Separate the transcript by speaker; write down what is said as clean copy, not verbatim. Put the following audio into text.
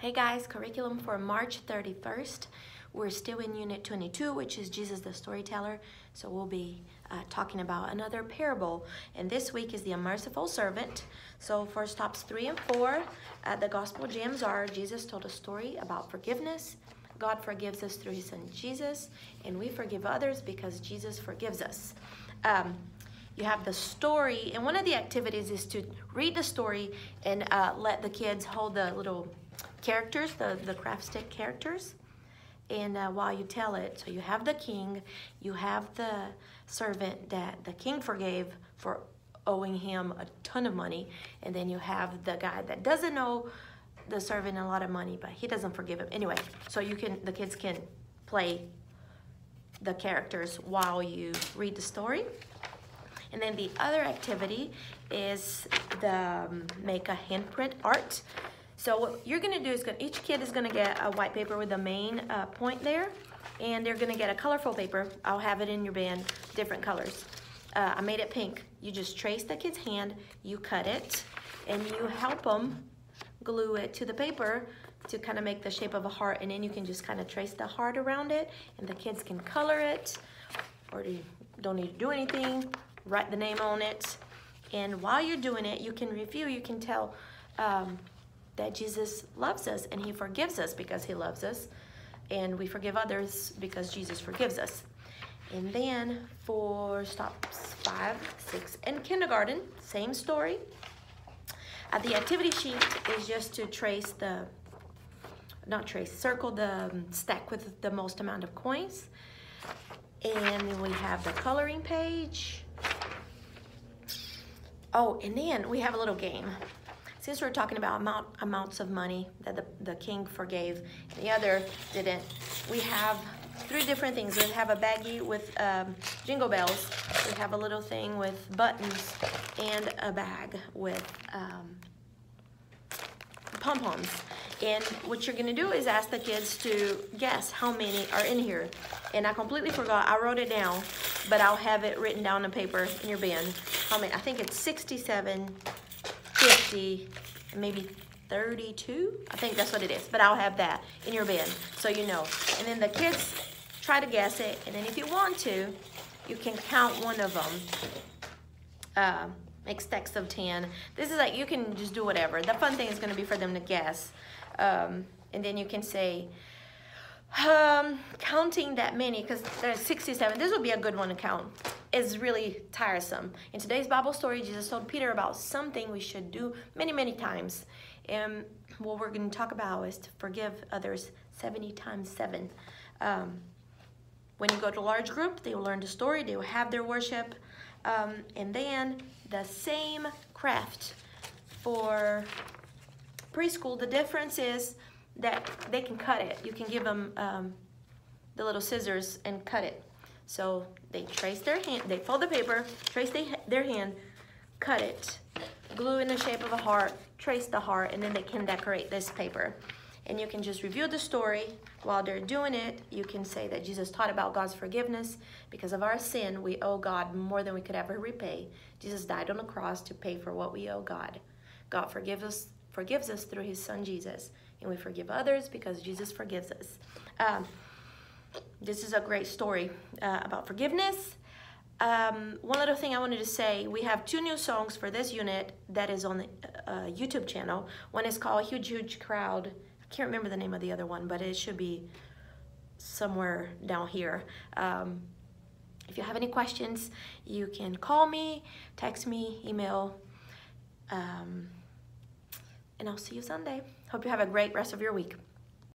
Speaker 1: Hey guys, curriculum for March 31st. We're still in Unit 22, which is Jesus the Storyteller. So we'll be talking about another parable. And this week is the Unmerciful Servant. So for stops 3 and 4, the gospel gems are Jesus told a story about forgiveness. God forgives us through his son Jesus, and we forgive others because Jesus forgives us. You have the story, and one of the activities is to read the story and let the kids hold the little characters, the craft stick characters, and while you tell it. So you have the king, you have the servant that the king forgave for owing him a ton of money, and then you have the guy that doesn't owe the servant a lot of money, but he doesn't forgive him anyway. So the kids can play the characters while you read the story. And then the other activity is the make a handprint art. So what you're gonna do is each kid is gonna get a white paper with the main point there, and they're gonna get a colorful paper. I'll have it in your bin, different colors. I made it pink. You just trace the kid's hand, you cut it, and you help them glue it to the paper to kind of make the shape of a heart, and then you can just kind of trace the heart around it, and the kids can color it, or you don't need to do anything, write the name on it. And while you're doing it, you can review, you can tell that Jesus loves us and he forgives us because he loves us, and we forgive others because Jesus forgives us. And then for stops 5, 6, and kindergarten, same story. The activity sheet is just to circle the stack with the most amount of coins. And then we have the coloring page. Oh, and then we have a little game. Since we're talking about amounts of money that the king forgave and the other didn't, we have 3 different things. We have a baggie with jingle bells. We have a little thing with buttons, and a bag with pom-poms. And what you're gonna do is ask the kids to guess how many are in here. And I completely forgot, I wrote it down, but I'll have it written down on paper in your bin. How many? I think it's 67, 50, maybe 32. I think that's what it is, but I'll have that in your bin so you know. And then the kids try to guess it, and then if you want to, you can count one of them. Make stacks of 10. This is like, you can just do whatever. The fun thing is gonna be for them to guess. And then you can say, counting that many, because there's 67, this would be a good one to count. It's really tiresome. In today's Bible story, Jesus told Peter about something we should do many, many times. And what we're going to talk about is to forgive others 70 times 7. When you go to a large group, they will learn the story, they will have their worship. And then the same craft for preschool, the difference is that they can cut it. You can give them the little scissors and cut it. So they trace their hand, they fold the paper, trace their hand, cut it, glue in the shape of a heart, trace the heart, and then they can decorate this paper. And you can just review the story. While they're doing it, you can say that Jesus taught about God's forgiveness. Because of our sin, we owe God more than we could ever repay. Jesus died on the cross to pay for what we owe God. God forgives us through his son Jesus. And we forgive others because Jesus forgives us. This is a great story about forgiveness. One other thing I wanted to say, we have 2 new songs for this unit that is on the YouTube channel. One is called Huge Huge Crowd. I can't remember the name of the other one, but it should be somewhere down here. If you have any questions, you can call me, text me, email, and I'll see you Sunday. Hope you have a great rest of your week.